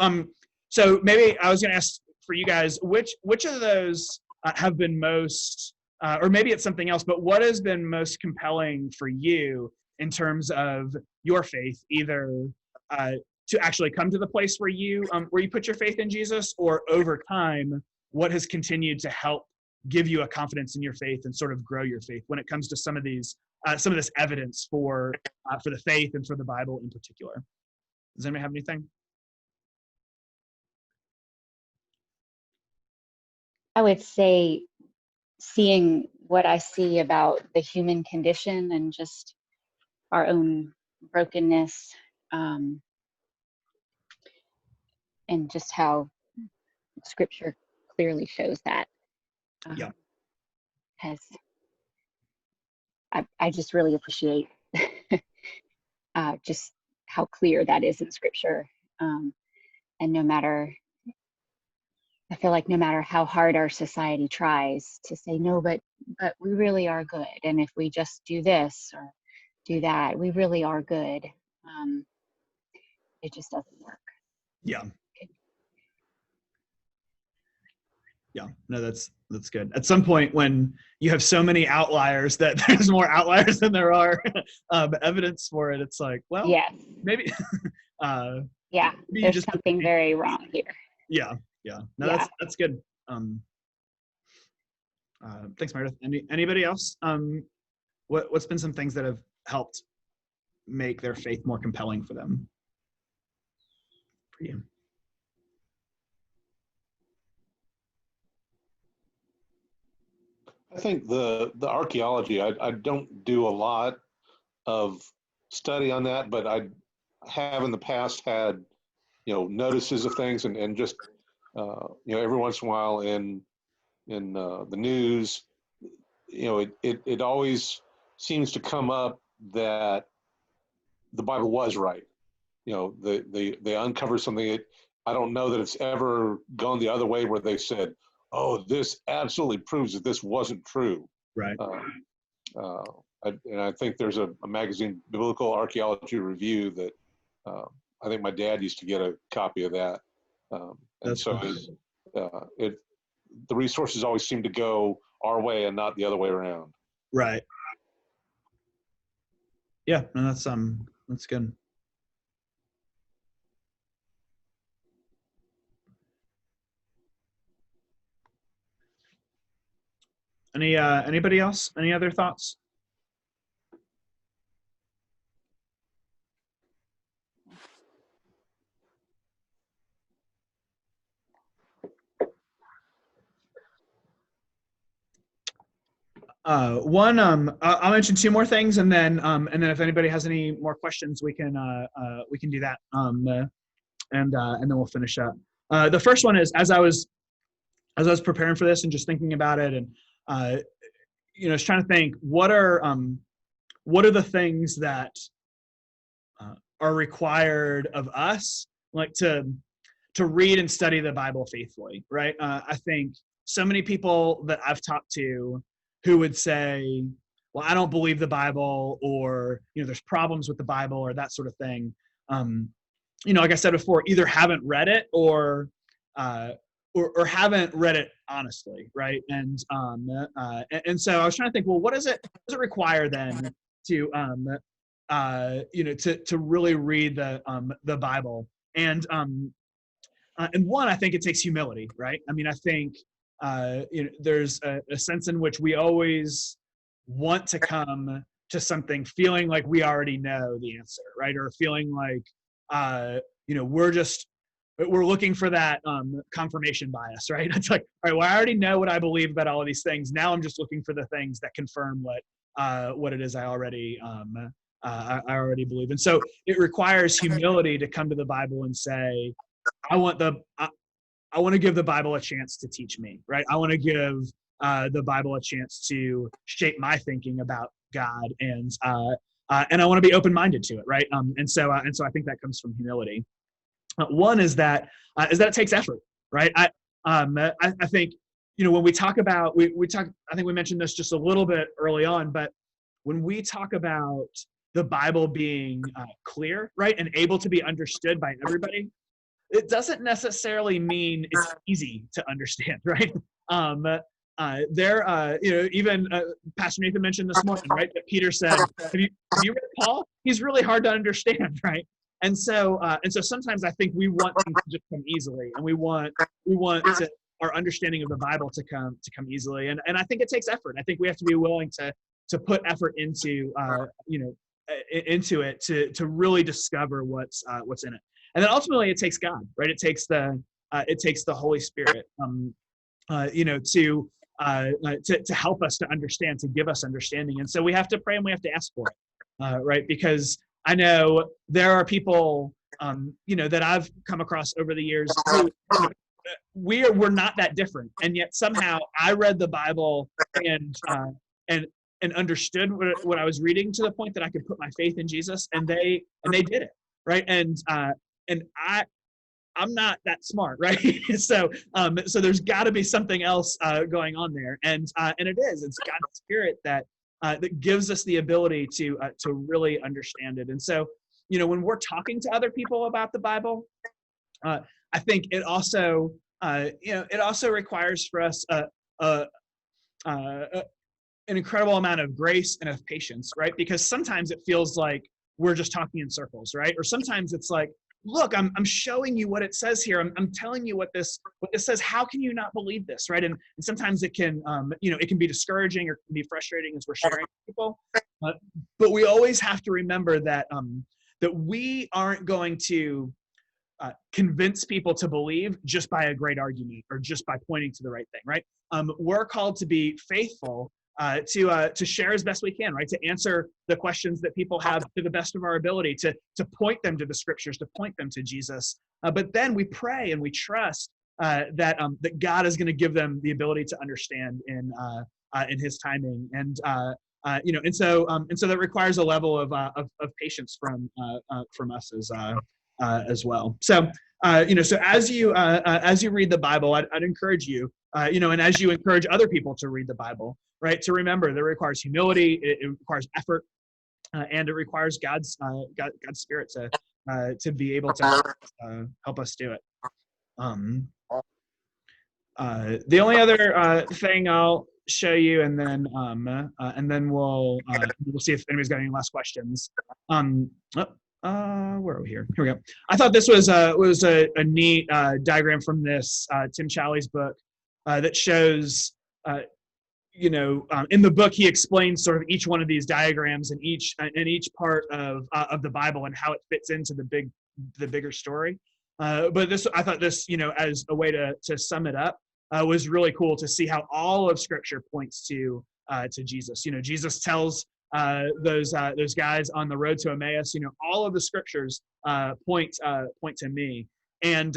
maybe I was going to ask for you guys, which of those have been most, or maybe it's something else, but what has been most compelling for you in terms of your faith, either to actually come to the place where you put your faith in Jesus, or over time, what has continued to help give you a confidence in your faith and sort of grow your faith when it comes to some of this evidence for the faith and for the Bible in particular? Does anybody have anything? I would say seeing what I see about the human condition and just our own brokenness, and just how Scripture clearly shows that. I just really appreciate just how clear that is in Scripture. And I feel like no matter how hard our society tries to say, no, but we really are good. And if we just do this or do that, we really are good. It just doesn't work. Yeah. Yeah, no, that's good. At some point when you have so many outliers that there's more outliers than there are evidence for it, it's like, well, yes, maybe. Yeah, maybe there's something very wrong here. Yeah. No, yeah. That's good. Thanks, Meredith. Anybody else? What's been some things that have helped make their faith more compelling for them? For you? I think the archaeology, I don't do a lot of study on that, but I have in the past had, notices of things and just, every once in a while in the news, it always seems to come up that the Bible was right. They uncover something. I don't know that it's ever gone the other way where they said, oh, this absolutely proves that this wasn't true. Right. And I think there's a magazine, Biblical Archaeology Review, that I think my dad used to get a copy of that. And so the resources always seem to go our way and not the other way around. Right. Yeah, no, that's good. Anybody else? Any other thoughts? I'll mention two more things, and then if anybody has any more questions, we can do that, and then we'll finish up. The first one is, as I was preparing for this and just thinking about it, and just trying to think, what are the things that are required of us, like to read and study the Bible faithfully, right? I think so many people that I've talked to who would say, well, I don't believe the Bible, or, there's problems with the Bible, or that sort of thing. Like I said before, either haven't read it or or haven't read it honestly, right? And so I was trying to think, well, what does it require then to to really read the Bible? And one, I think it takes humility, right? I mean, I think there's a sense in which we always want to come to something feeling like we already know the answer, right? Or feeling like we're looking for that confirmation bias, right? It's like, all right, well, I already know what I believe about all of these things. Now I'm just looking for the things that confirm what it is I already believe. And so it requires humility to come to the Bible and say, I want to give the Bible a chance to teach me, right? I want to give the Bible a chance to shape my thinking about God, and I want to be open-minded to it, right? And so I think that comes from humility. One is that it takes effort, right? I think when we talk about we talk, I think we mentioned this just a little bit early on, but when we talk about the Bible being clear, right, and able to be understood by everybody, it doesn't necessarily mean it's easy to understand, right? Even Pastor Nathan mentioned this morning, right, that Peter said, have you read Paul? He's really hard to understand, right? And so sometimes I think we want things to just come easily, and we want our understanding of the Bible to come easily, and I think it takes effort. I think we have to be willing to put effort into it to really discover what's in it. And then ultimately it takes God, right? It takes the Holy Spirit, to help us to understand, to give us understanding. And so we have to pray and we have to ask for it, right? Because I know there are people, that I've come across over the years who, we're not that different, and yet somehow I read the Bible and understood what I was reading to the point that I could put my faith in Jesus, and they did it, right? And I'm not that smart, right? So there's got to be something else going on there, and it's God's Spirit that gives us the ability to really understand it. And so when we're talking to other people about the Bible, I think it also requires for us an incredible amount of grace and of patience, right? Because sometimes it feels like we're just talking in circles, right? Or sometimes it's like, look, I'm showing you what it says here. I'm telling you what this says. How can you not believe this, right? And sometimes it can, it can be discouraging or can be frustrating as we're sharing with people. But we always have to remember that that we aren't going to convince people to believe just by a great argument or just by pointing to the right thing, right? We're called to be faithful, to share as best we can, right? To answer the questions that people have to the best of our ability, to point them to the scriptures, to point them to Jesus. But then we pray and we trust that God is going to give them the ability to understand in His timing, and so that requires a level of patience from us as well. So so as you read the Bible, I'd encourage you, and as you encourage other people to read the Bible, right, to remember that it requires humility, it requires effort, and it requires God's Spirit to be able to help us do it. The only other thing I'll show you, and then we'll see if anybody's got any last questions. Where are we here? Here we go. I thought this was a neat diagram from this Tim Challies book that shows, in the book he explains sort of each one of these diagrams and each part of the Bible and how it fits into the bigger story. But I thought this, as a way to sum it up, was really cool to see how all of Scripture points to Jesus. Jesus tells those guys on the road to Emmaus, all of the Scriptures point to me, and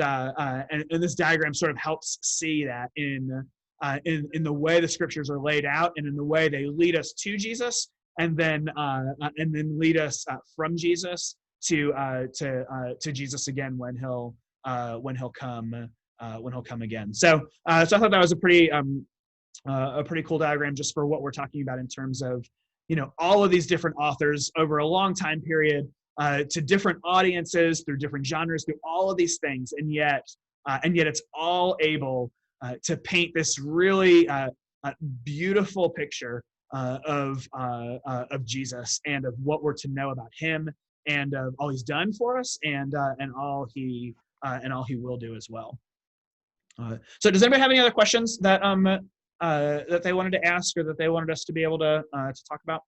this diagram sort of helps see that in the way the Scriptures are laid out and in the way they lead us to Jesus, and then lead us from Jesus to Jesus again when he'll come again. So I thought that was a pretty cool diagram just for what we're talking about in terms of all of these different authors over a long time period, to different audiences, through different genres, through all of these things, and yet and yet it's all able to paint this really beautiful picture of Jesus and of what we're to know about him and of all he's done for us and all he will do as well. So does anybody have any other questions that that they wanted to ask or that they wanted us to be able to talk about,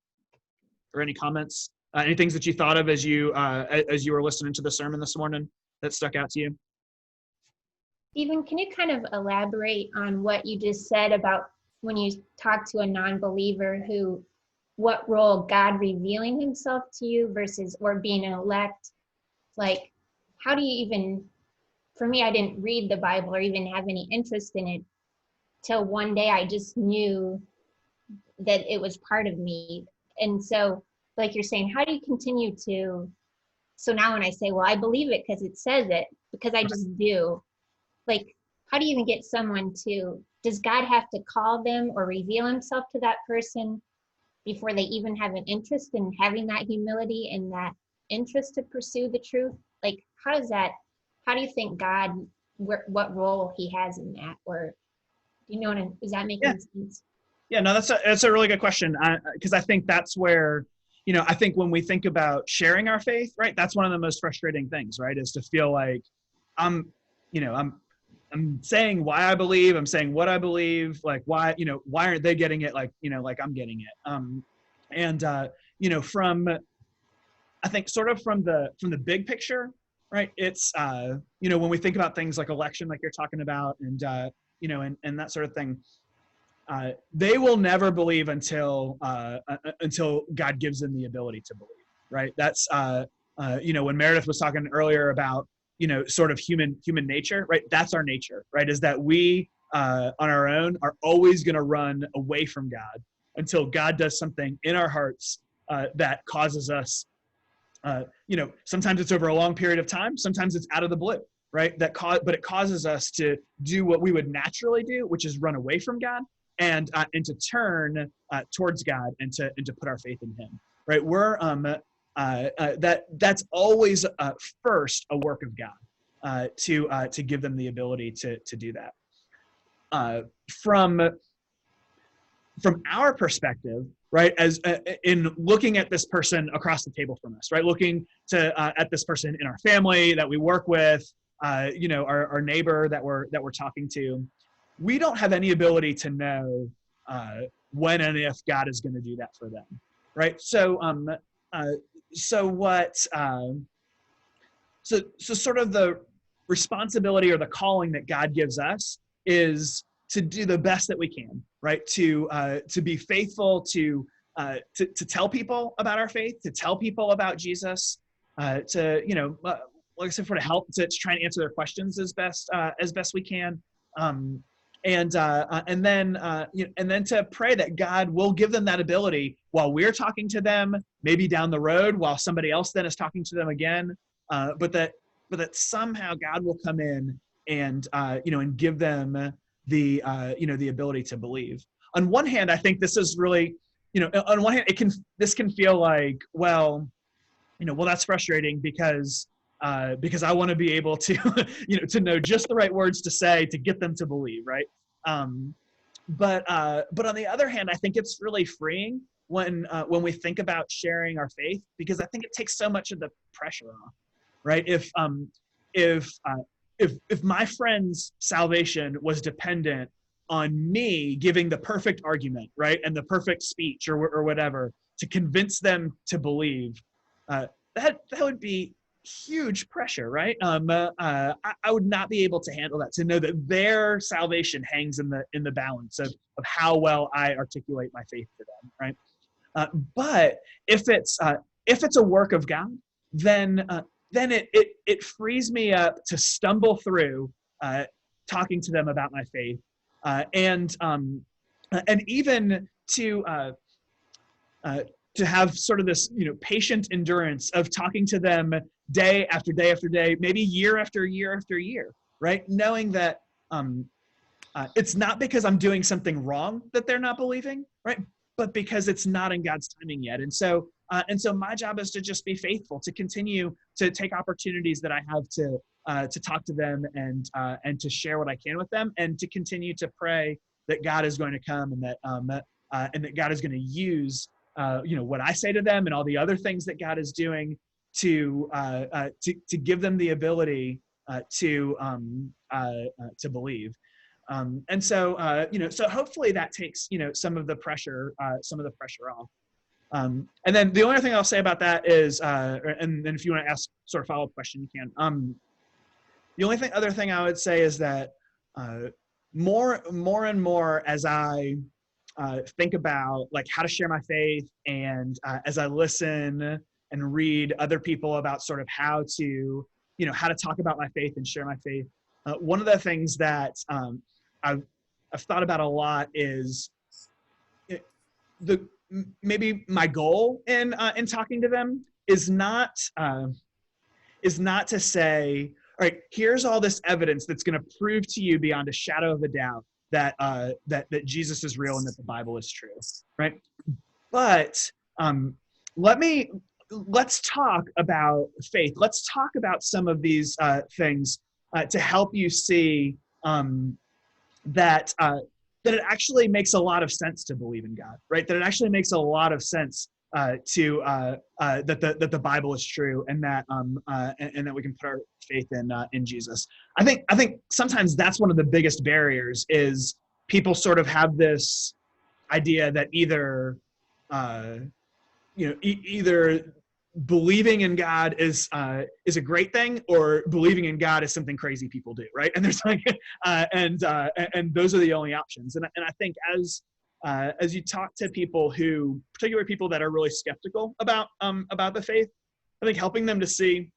or any comments, any things that you thought of as you were listening to the sermon this morning that stuck out to you? Stephen, can you kind of elaborate on what you just said about when you talk to a non-believer what role God revealing himself to you versus, or being an elect? Like, how do you even, for me, I didn't read the Bible or even have any interest in it till one day I just knew that it was part of me. And so, like you're saying, how do you continue to, so now when I say, well, I believe it because it says it, because I just do, like, how do you even get someone to, does God have to call them or reveal himself to that person before they even have an interest in having that humility and that interest to pursue the truth? Like, how do you think God, what role he has in that? Or, you know, is that making sense? Yeah, no, that's a really good question, because I think that's where, I think when we think about sharing our faith, right, that's one of the most frustrating things, right, is to feel like I'm saying why I believe, I'm saying what I believe, like why aren't they getting it like I'm getting it, from, I think sort of from the big picture, right, it's when we think about things like election, like you're talking about, and and that sort of thing, they will never believe until God gives them the ability to believe, right? That's when Meredith was talking earlier about sort of human nature, right? That's our nature, right? Is that we on our own are always going to run away from God until God does something in our hearts that causes us, sometimes it's over a long period of time, sometimes it's out of the blue, right? But it causes us to do what we would naturally do, which is run away from God and to turn towards God and to put our faith in him, right? We're that's always first a work of God to give them the ability to do that. From our perspective, right, as in looking at this person across the table from us, right, looking at this person in our family that we work with, our neighbor that we're talking to, we don't have any ability to know when and if God is going to do that for them, right? So sort of the responsibility or the calling that God gives us is to do the best that we can, right? To be faithful, to tell people about our faith, to tell people about Jesus, like I said, to help to try and answer their questions as best we can, and then to pray that God will give them that ability while we're talking to them, maybe down the road while somebody else then is talking to them again, but that somehow God will come in and and give them the the ability to believe. On one hand, I think this is really, on one hand, this can feel like, well, that's frustrating because I want to be able to, to know just the right words to say to get them to believe, right? But on the other hand, I think it's really freeing when we think about sharing our faith, because I think it takes so much of the pressure off, right? If my friend's salvation was dependent on me giving the perfect argument, right, and the perfect speech or whatever to convince them to believe, that would be huge pressure, right? I would not be able to handle that, to know that their salvation hangs in the balance of how well I articulate my faith to them, right? But if it's a work of God, then it frees me up to stumble through talking to them about my faith, and even to have sort of this patient endurance of talking to them day after day after day, maybe year after year after year, right? Knowing that it's not because I'm doing something wrong that they're not believing, right? But because it's not in God's timing yet. And so my job is to just be faithful, to continue to take opportunities that I have to talk to them and to share what I can with them, and to continue to pray that God is going to come and that God is going to use what I say to them and all the other things that God is doing to give them the ability to believe. And so so hopefully that takes some of the pressure off. And then the only thing I'll say about that is, and then if you want to ask sort of follow-up question, you can. The only other thing I would say is that more and more as I think about like how to share my faith, and as I listen and read other people about sort of how to talk about my faith and share my faith, one of the things that I've thought about a lot is maybe my goal in talking to them is not to say, all right, here's all this evidence that's going to prove to you beyond a shadow of a doubt that that Jesus is real and that the Bible is true, right? But let's talk about faith. Let's talk about some of these things to help you see that it actually makes a lot of sense to believe in God, right? That it actually makes a lot of sense that the Bible is true, and that we can put our faith in Jesus. I think sometimes that's one of the biggest barriers, is people sort of have this idea that either either believing in God is a great thing, or believing in God is something crazy people do, right? And there's like and those are the only options. And I think as you talk to people particularly people that are really skeptical about the faith, I think helping them to see,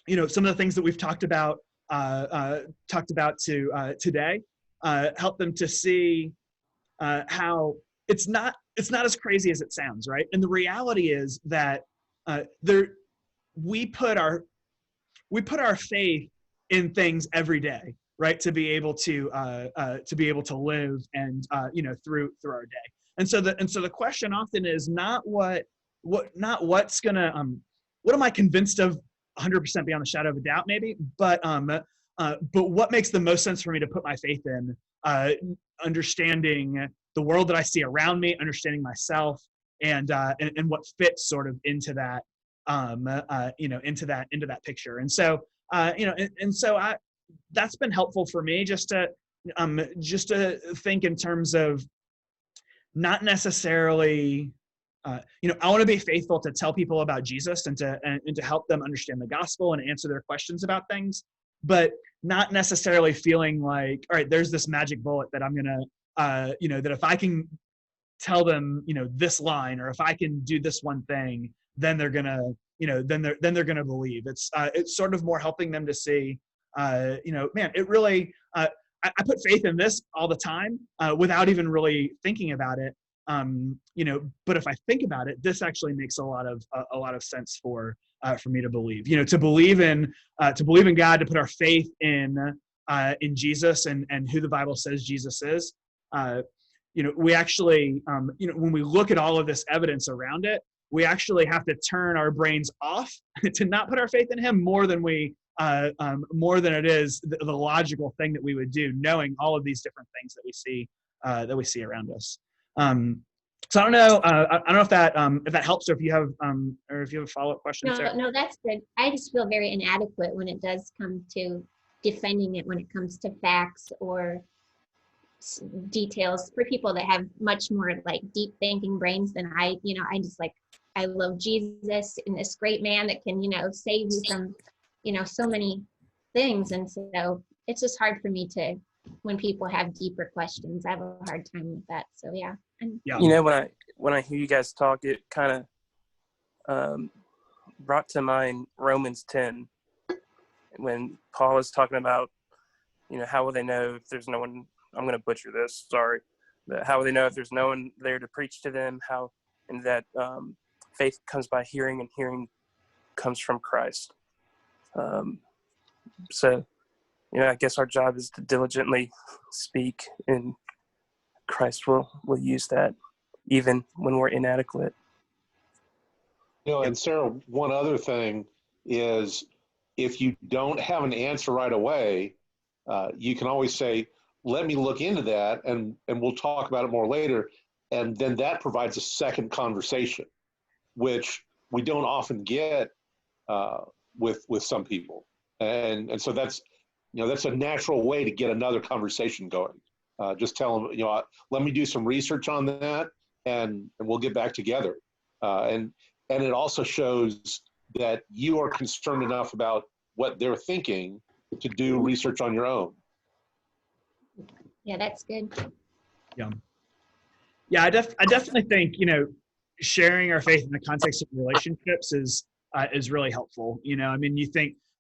some of the things that we've talked about today, help them to see how it's not as crazy as it sounds, right? And the reality is that we put our faith in things every day, right? To be able to live and through our day. And so the question often is not what's gonna what am I convinced of 100% beyond the shadow of a doubt, maybe, but what makes the most sense for me to put my faith in, understanding the world that I see around me, understanding myself, and what fits sort of into that into that picture. And so that's been helpful for me, just to think in terms of not necessarily I want to be faithful to tell people about Jesus and to help them understand the gospel and answer their questions about things, but not necessarily feeling like, all right, there's this magic bullet that I'm gonna that if I can tell them this line, or if I can do this one thing, then they're gonna then they're gonna believe. It's sort of more helping them to see man, it really I put faith in this all the time without even really thinking about it, but if I think about it, this actually makes a lot of sense for me to believe. To believe in God, to put our faith in Jesus and who the Bible says Jesus is. We actually, when we look at all of this evidence around it, we actually have to turn our brains off to not put our faith in him more than it is the logical thing that we would do, knowing all of these different things that we see around us. So I don't know if that helps, or if you have a follow-up question. No, that's good. I just feel very inadequate when it does come to defending it, when it comes to facts or details, for people that have much more like deep thinking brains than I just like, I love Jesus and this great man that can save you from so many things. And so it's just hard for me to, when people have deeper questions, I have a hard time with that. So yeah. When I hear you guys talk, it kind of brought to mind Romans 10, when Paul is talking about how will they know if there's no one, I'm going to butcher this, sorry, but how will they know if there's no one there to preach to them, and that faith comes by hearing, and hearing comes from Christ. So I guess our job is to diligently speak, and Christ will use that even when we're inadequate. And Sarah, one other thing is if you don't have an answer right away, you can always say, let me look into that, and we'll talk about it more later. And then that provides a second conversation, which we don't often get with some people. And so that's a natural way to get another conversation going. Just tell them, let me do some research on that, and we'll get back together. And it also shows that you are concerned enough about what they're thinking to do research on your own. Yeah, that's good. Yeah, I definitely think, sharing our faith in the context of relationships is really helpful. I mean,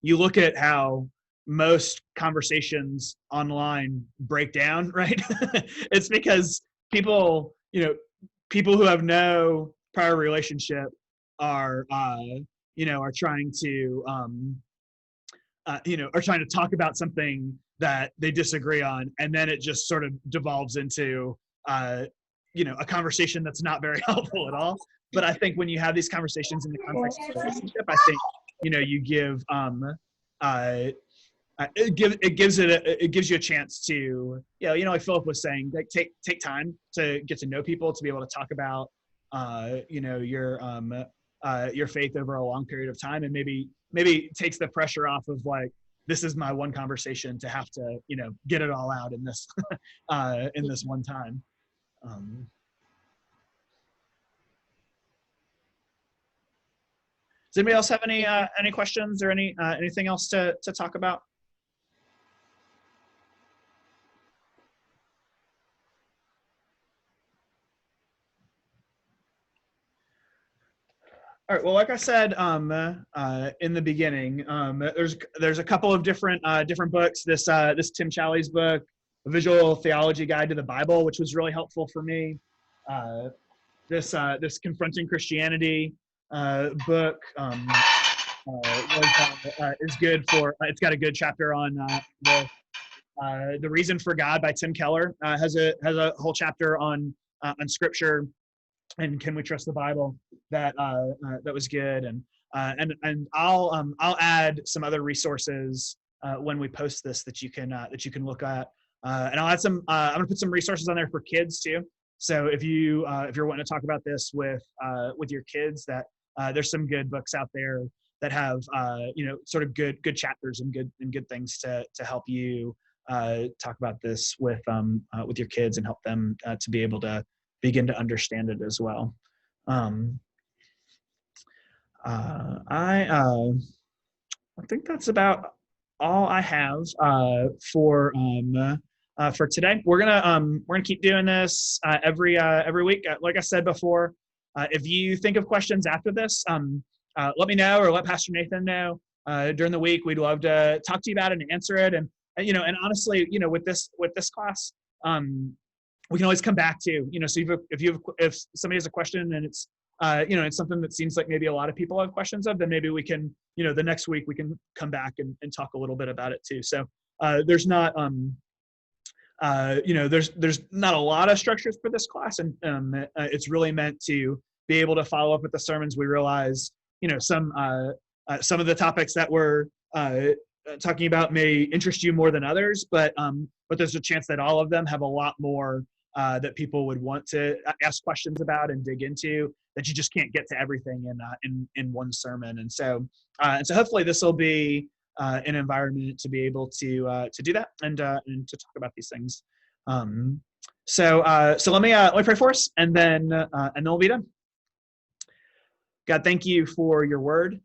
you look at how most conversations online break down, right? It's because people who have no prior relationship are trying to are trying to talk about something that they disagree on, and then it just sort of devolves into a conversation that's not very helpful at all. But I think when you have these conversations in the context of a relationship, I think you give it gives you a chance to like Philip was saying, like take time to get to know people, to be able to talk about your faith over a long period of time, and maybe takes the pressure off of like, this is my one conversation to have to get it all out in this in this one time. Does anybody else have any questions or anything else to talk about? All right. Well, like I said in the beginning, there's a couple of different books. This Tim Challies book, A Visual Theology Guide to the Bible, which was really helpful for me. This Confronting Christianity book is good for. It's got a good chapter on the Reason for God by Tim Keller. Has a whole chapter on Scripture. And Can We Trust the Bible? That was good, and I'll add some other resources when we post this that you can look at, and I'll add some. I'm gonna put some resources on there for kids too. So if you're wanting to talk about this with your kids, that there's some good books out there that have sort of good chapters and good things to help you talk about this with your kids and help them to be able to begin to understand it as well. I think that's about all I have for today. We're gonna keep doing this every week. Like I said before, if you think of questions after this, let me know, or let Pastor Nathan know during the week. We'd love to talk to you about it and answer it. And honestly, with this class, we can always come back to, so if somebody has a question and it's it's something that seems like maybe a lot of people have questions of, then maybe we can, the next week we can come back and talk a little bit about it too. So there's not there's not a lot of structures for this class, and it's really meant to be able to follow up with the sermons. We realize some of the topics that we're talking about may interest you more than others, but there's a chance that all of them have a lot more that people would want to ask questions about and dig into, that you just can't get to everything in one sermon. And so hopefully this will be an environment to be able to do that and to talk about these things. So let me pray for us, and then we'll be done. God, thank you for your word.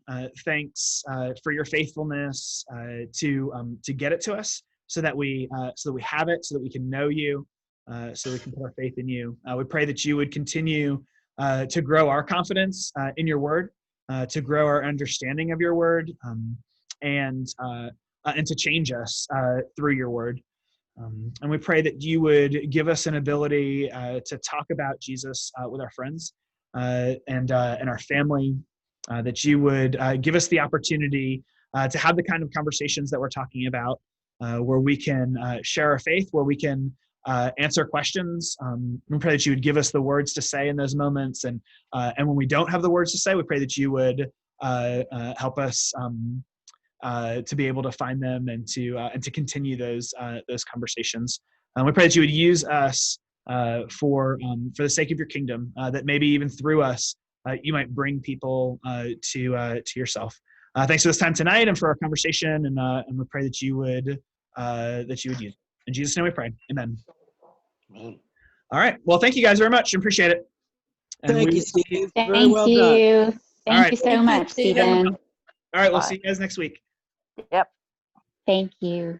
Thanks for your faithfulness to get it to us, so that we have it, so that we can know you, so we can put our faith in you. We pray that you would continue to grow our confidence in your word, to grow our understanding of your word, and to change us through your word. And we pray that you would give us an ability to talk about Jesus with our friends and our family, that you would give us the opportunity to have the kind of conversations that we're talking about, where we can share our faith, where we can answer questions. We pray that you would give us the words to say in those moments, and when we don't have the words to say, we pray that you would help us to be able to find them and to continue those conversations. We pray that you would use us for the sake of your kingdom, that maybe even through us, you might bring people to yourself. Thanks for this time tonight and for our conversation, and we pray that you would use it. In Jesus' name we pray. Amen. Amen. All right. Well, thank you guys very much. Appreciate it. And Thank you, Steve. Thank Very well done. you. Thank right. you so Thank you, much, Stephen. Stephen. All right. We'll Bye. see you guys next week. Yep. Thank you.